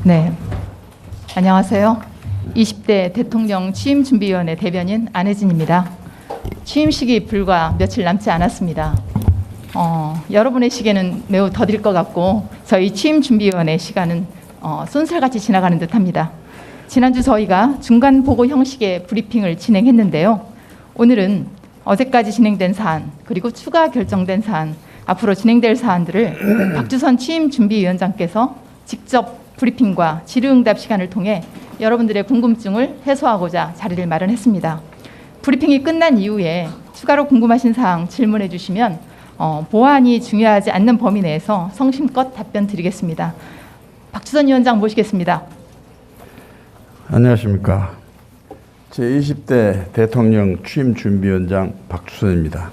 네, 안녕하세요. 20대 대통령 취임준비위원회 대변인 안혜진입니다. 취임식이 불과 며칠 남지 않았습니다. 여러분의 시계는 매우 더딜 것 같고 저희 취임준비위원회 시간은 쏜살같이 지나가는 듯합니다. 지난주 저희가 중간 보고 형식의 브리핑을 진행했는데요. 오늘은 어제까지 진행된 사안 그리고 추가 결정된 사안, 앞으로 진행될 사안들을 박주선 취임준비위원장께서 직접 브리핑과 질의응답 시간을 통해 여러분들의 궁금증을 해소하고자 자리를 마련했습니다. 브리핑이 끝난 이후에 추가로 궁금하신 사항 질문해 주시면 보안이 중요하지 않는 범위 내에서 성심껏 답변 드리겠습니다. 박주선 위원장 모시겠습니다. 안녕하십니까. 제20대 대통령 취임준비위원장 박주선입니다.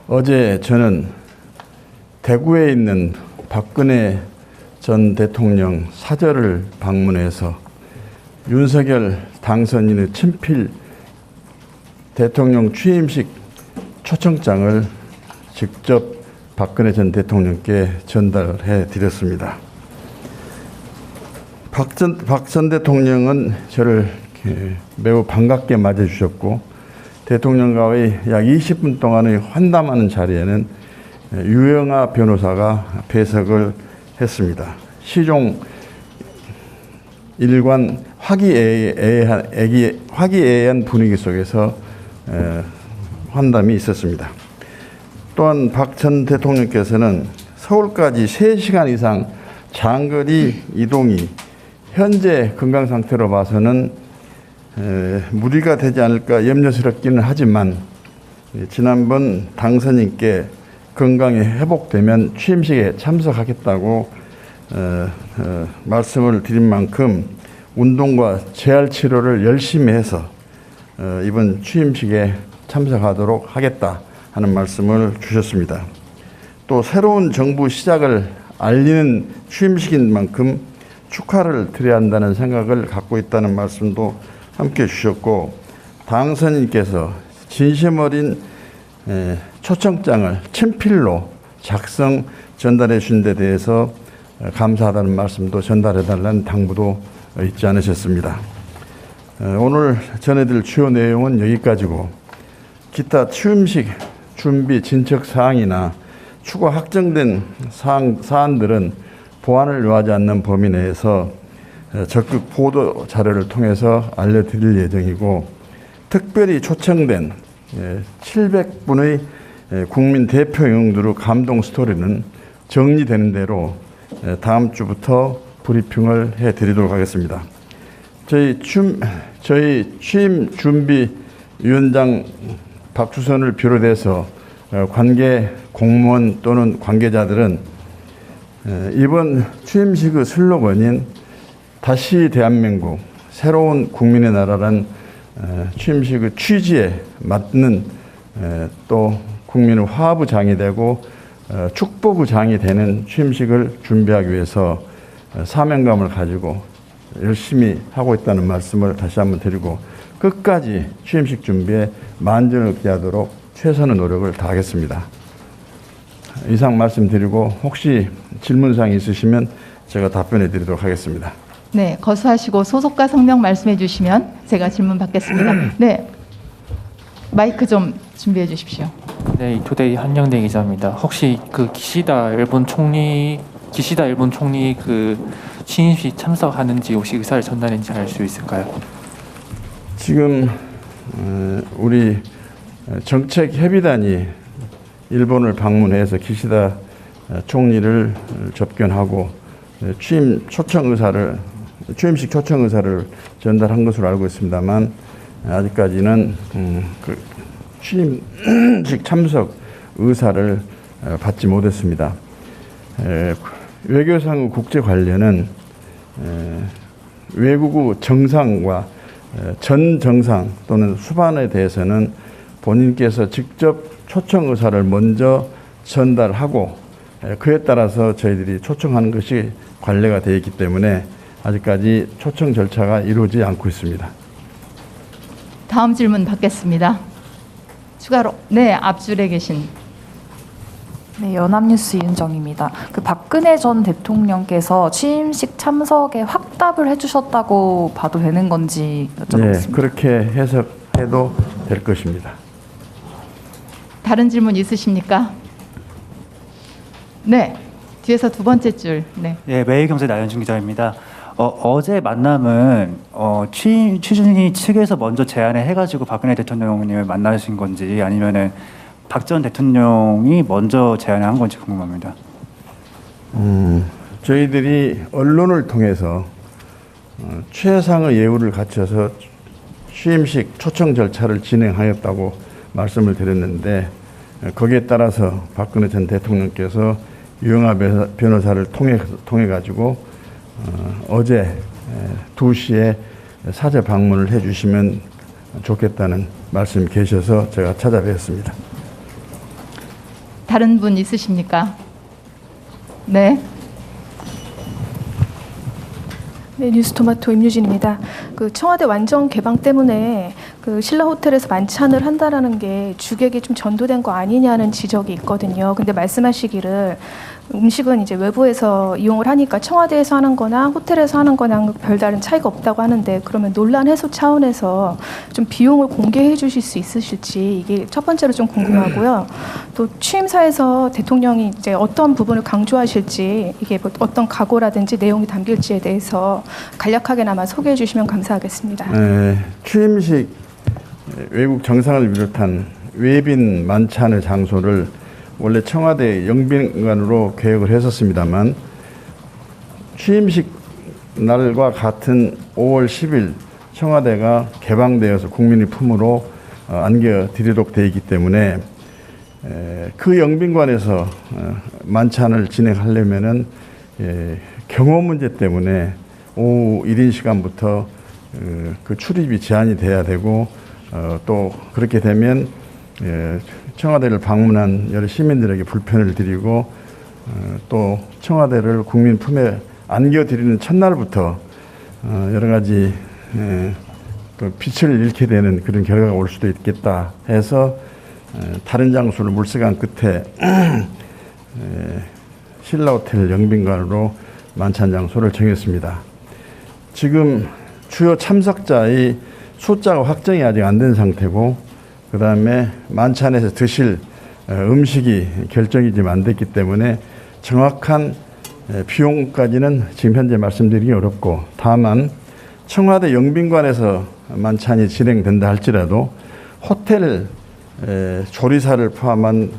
어제 저는 대구에 있는 박근혜 전 대통령 사저를 방문해서 윤석열 당선인의 친필 대통령 취임식 초청장을 직접 박근혜 전 대통령께 전달해 드렸습니다. 박 전 대통령은 저를 매우 반갑게 맞아주셨고 대통령과의 약 20분 동안의 환담하는 자리에는 유영아 변호사가 배석을 했습니다. 시종 일관 화기애애한 분위기 속에서 환담이 있었습니다. 또한 박 전 대통령께서는 서울까지 3시간 이상 장거리 이동이 현재 건강 상태로 봐서는 무리가 되지 않을까 염려스럽기는 하지만 지난번 당선인께 건강이 회복되면 취임식에 참석하겠다고 말씀을 드린 만큼 운동과 재활 치료를 열심히 해서 이번 취임식에 참석하도록 하겠다 하는 말씀을 주셨습니다. 또 새로운 정부 시작을 알리는 취임식인 만큼 축하를 드려야 한다는 생각을 갖고 있다는 말씀도 함께 주셨고 당선인께서 진심 어린 초청장을 친필로 작성 전달해 주신 데 대해서 감사하다는 말씀도 전달해 달라는 당부도 잊지 않으셨습니다. 오늘 전해드릴 주요 내용은 여기까지고 기타 취임식 준비 진척 사항이나 추가 확정된 사안들은 보안을 요하지 않는 범위 내에서 적극 보도 자료를 통해서 알려드릴 예정이고 특별히 초청된 700분의 국민 대표 영웅들의 감동 스토리는 정리되는 대로 다음 주부터 브리핑을 해드리도록 하겠습니다. 저희 취임 준비 위원장 박주선을 비롯해서 관계 공무원 또는 관계자들은 이번 취임식의 슬로건인 다시 대한민국 새로운 국민의 나라란 취임식의 취지에 맞는 또 국민의 화합의 장이 되고 축복의 장이 되는 취임식을 준비하기 위해서 사명감을 가지고 열심히 하고 있다는 말씀을 다시 한번 드리고 끝까지 취임식 준비에 만전을 기하도록 최선의 노력을 다하겠습니다. 이상 말씀드리고 혹시 질문사항이 있으시면 제가 답변해 드리도록 하겠습니다. 네, 거수하시고 소속과 성명 말씀해 주시면 제가 질문 받겠습니다. 네, 마이크 좀 준비해 주십시오. 네, 투데이 한영대 기자입니다. 혹시 그 기시다 일본 총리 그 취임식 참석하는지 혹시 의사를 전달했는지 알 수 있을까요? 지금 우리 정책협의단이 일본을 방문해서 기시다 총리를 접견하고 취임식 초청 의사를 전달한 것으로 알고 있습니다만 아직까지는 그 취임식 참석 의사를 받지 못했습니다. 외교상의 국제 관련은 외국의 정상과 전 정상 또는 수반에 대해서는 본인께서 직접 초청 의사를 먼저 전달하고 그에 따라서 저희들이 초청하는 것이 관례가 되어 있기 때문에 아직까지 초청 절차가 이루어지지 않고 있습니다. 다음 질문 받겠습니다. 추가로 앞줄에 계신 네, 연합뉴스 이은정입니다. 그 박근혜 전 대통령께서 취임식 참석에 확답을 해주셨다고 봐도 되는 건지 여쭤보겠습니다. 네, 그렇게 해석해도 될 것입니다. 다른 질문 있으십니까? 네, 뒤에서 두 번째 줄. 네. 예, 매일경제 나현준 기자입니다. 어제 만남은 취준이 측에서 먼저 제안을 해가지고 박근혜 대통령님을 만나신 건지 아니면은 박 전 대통령이 먼저 제안을 한 건지 궁금합니다. 저희들이 언론을 통해서 최상의 예우를 갖춰서 취임식 초청 절차를 진행하였다고 말씀을 드렸는데 거기에 따라서 박근혜 전 대통령께서 유영하 변호사를 통해 가지고 어제 2시에 사제 방문을 해주시면 좋겠다는 말씀이 계셔서 제가 찾아뵈었습니다. 다른 분 있으십니까? 네. 네, 뉴스토마토 임유진입니다. 그 청와대 완전 개방 때문에 그 신라 호텔에서 만찬을 한다라는 게 주객이 좀 전도된 거 아니냐는 지적이 있거든요. 근데 말씀하시기를 음식은 이제 외부에서 이용을 하니까 청와대에서 하는 거나 호텔에서 하는 거랑 별다른 차이가 없다고 하는데 그러면 논란 해소 차원에서 좀 비용을 공개해 주실 수 있으실지 이게 첫 번째로 좀 궁금하고요. 또 취임사에서 대통령이 이제 어떤 부분을 강조하실지 이게 뭐 어떤 각오라든지 내용이 담길지에 대해서 간략하게나마 소개해 주시면 감사하겠습니다. 취임식 외국 정상을 비롯한 외빈 만찬의 장소를 원래 청와대 영빈관으로 계획을 했었습니다만 취임식 날과 같은 5월 10일 청와대가 개방되어서 국민의 품으로 안겨드리도록 되어 있기 때문에 그 영빈관에서 만찬을 진행하려면은 경호 문제 때문에 오후 1인 시간부터 그 출입이 제한이 돼야 되고 또 그렇게 되면 청와대를 방문한 여러 시민들에게 불편을 드리고 또 청와대를 국민 품에 안겨드리는 첫날부터 여러 가지 또 빛을 잃게 되는 그런 결과가 올 수도 있겠다 해서 다른 장소를 물색한 끝에 신라호텔 영빈관으로 만찬 장소를 정했습니다. 지금 주요 참석자의 숫자가 확정이 아직 안 된 상태고 그 다음에 만찬에서 드실 음식이 결정이 지금 안 됐기 때문에 정확한 비용까지는 지금 현재 말씀드리기 어렵고 다만 청와대 영빈관에서 만찬이 진행된다 할지라도 호텔 조리사를 포함한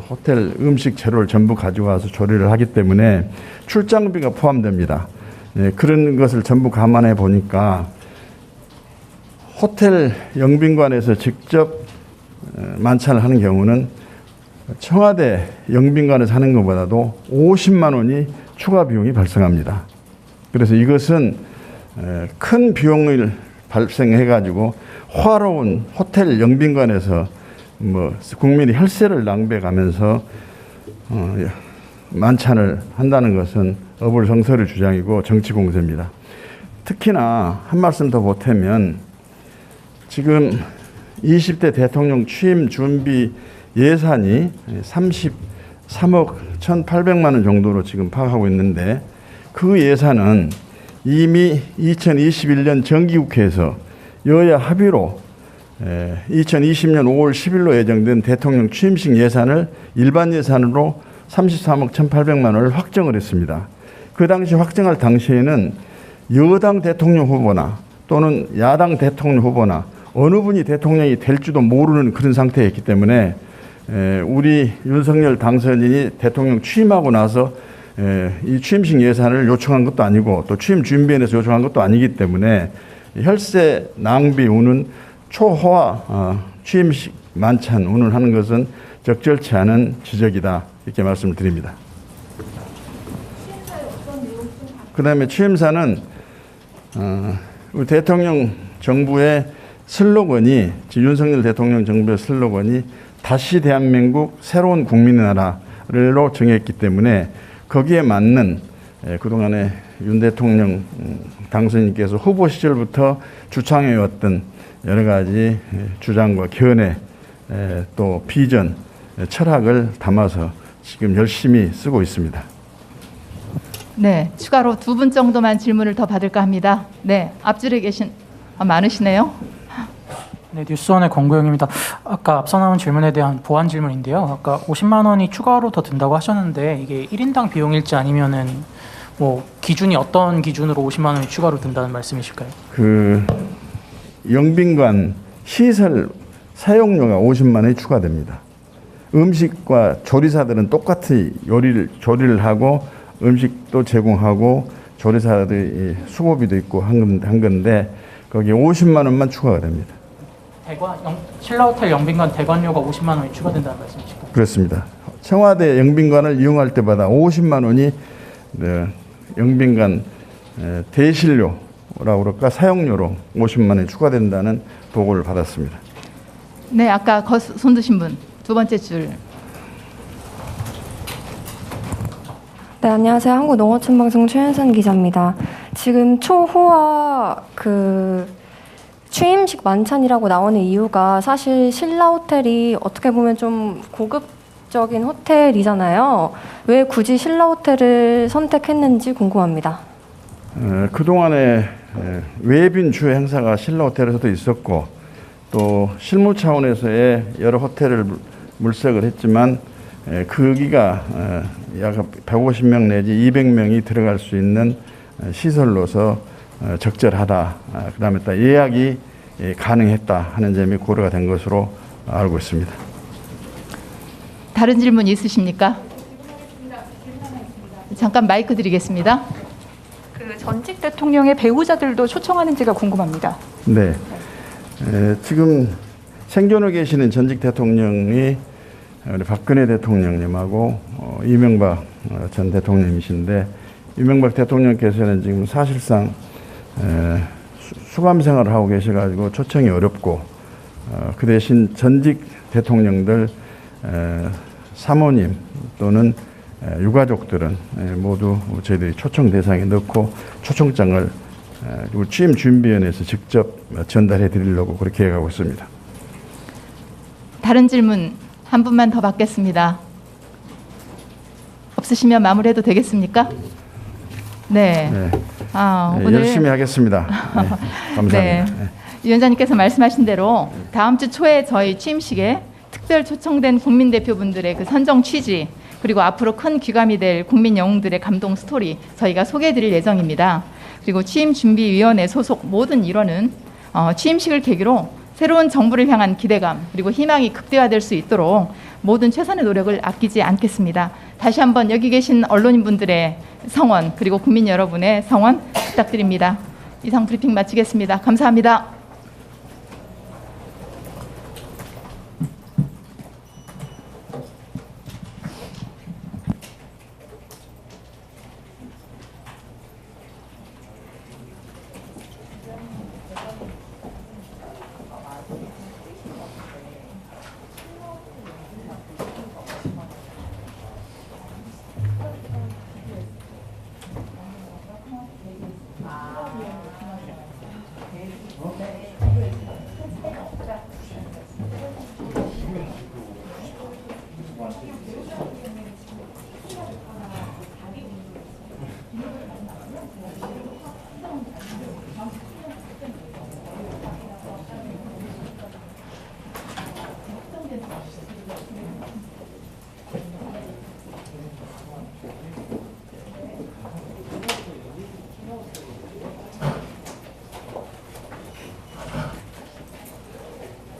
호텔 음식 재료를 전부 가지고 와서 조리를 하기 때문에 출장비가 포함됩니다. 그런 것을 전부 감안해 보니까 호텔 영빈관에서 직접 만찬을 하는 경우는 청와대 영빈관에서 하는 것보다도 50만 원이 추가 비용이 발생합니다. 그래서 이것은 큰 비용을 발생해 가지고 화로운 호텔 영빈관에서 국민이 혈세를 낭비해 가면서 만찬을 한다는 것은 어불성설의 주장이고 정치 공세입니다. 특히나 한 말씀 더 보태면 지금 20대 대통령 취임 준비 예산이 33억 1,800만 원 정도로 지금 파악하고 있는데 그 예산은 이미 2021년 정기국회에서 여야 합의로 2020년 5월 10일로 예정된 대통령 취임식 예산을 일반 예산으로 33억 1,800만 원을 확정을 했습니다. 그 당시 확정할 당시에는 여당 대통령 후보나 또는 야당 대통령 후보나 어느 분이 대통령이 될지도 모르는 그런 상태였기 때문에 우리 윤석열 당선인이 대통령 취임하고 나서 이 취임식 예산을 요청한 것도 아니고 또 취임 준비위원회에서 요청한 것도 아니기 때문에 혈세 낭비 운운 초호화 취임식 만찬 운운하는 것은 적절치 않은 지적이다 이렇게 말씀을 드립니다. 그 다음에 취임사는 우리 대통령 정부의 슬로건이 윤석열 대통령 정부의 슬로건이 다시 대한민국 새로운 국민의 나라로 정했기 때문에 거기에 맞는 그동안에 윤 대통령 당선인께서 후보 시절부터 주창해왔던 여러 가지 주장과 견해 또 비전, 철학을 담아서 지금 열심히 쓰고 있습니다. 네, 추가로 2분 정도만 질문을 더 받을까 합니다. 네, 앞줄에 계신 많으시네요. 네, 뉴스원의 권구영입니다. 아까 앞서 나온 질문에 대한 보완 질문인데요. 아까 50만 원이 추가로 더 든다고 하셨는데 이게 1인당 비용일지 아니면은 뭐 기준이 어떤 기준으로 50만 원이 추가로 든다는 말씀이실까요? 그 영빈관 시설 사용료가 50만 원이 추가됩니다. 음식과 조리사들은 똑같이 조리를 하고 음식도 제공하고 조리사들이 수고비도 있고 한 건데 거기에 50만 원만 추가가 됩니다. 신라호텔 영빈관 대관료가 50만 원이 추가된다는 말씀이실까요? 그렇습니다. 청와대 영빈관을 이용할 때마다 50만 원이 영빈관 대실료라고 그럴까 사용료로 50만 원이 추가된다는 보고를 받았습니다. 네, 아까 손 드신 분, 2번째 줄. 네, 안녕하세요. 한국농어촌방송 최현선 기자입니다. 지금 초호화 취임식 만찬이라고 나오는 이유가 사실 신라호텔이 어떻게 보면 좀 고급적인 호텔이잖아요. 왜 굳이 신라호텔을 선택했는지 궁금합니다. 그동안에 외빈 주요 행사가 신라호텔에서도 있었고 또 실무 차원에서의 여러 호텔을 물색을 했지만 거기가 약 150명 내지 200명이 들어갈 수 있는 시설로서 적절하다. 그다음에 또 예약이 가능했다 하는 점이 고려가 된 것으로 알고 있습니다. 다른 질문 있으십니까? 잠깐 마이크 드리겠습니다. 그 전직 대통령의 배우자들도 초청하는지가 궁금합니다. 네. 지금 생존해 계시는 전직 대통령이 우리 박근혜 대통령님하고 이명박 전 대통령이신데 이명박 대통령께서는 지금 사실상 수감 생활을 하고 계셔가지고 초청이 어렵고 그 대신 전직 대통령들 사모님 또는 유가족들은 모두 저희들이 초청 대상에 넣고 초청장을 취임 준비위원회에서 직접 전달해 드리려고 그렇게 계획하고 있습니다. 다른 질문 한 분만 더 받겠습니다. 없으시면 마무리해도 되겠습니까? 네. 네. 오늘 열심히 하겠습니다. 네, 감사합니다. 네. 위원장님께서 말씀하신 대로 다음 주 초에 저희 취임식에 특별 초청된 국민 대표분들의 그 선정 취지 그리고 앞으로 큰 귀감이 될 국민 영웅들의 감동 스토리 저희가 소개해드릴 예정입니다. 그리고 취임준비위원회 소속 모든 일원은 취임식을 계기로 새로운 정부를 향한 기대감 그리고 희망이 극대화될 수 있도록 모든 최선의 노력을 아끼지 않겠습니다. 다시 한번 여기 계신 언론인분들의 성원 그리고 국민 여러분의 성원 부탁드립니다. 이상 브리핑 마치겠습니다. 감사합니다.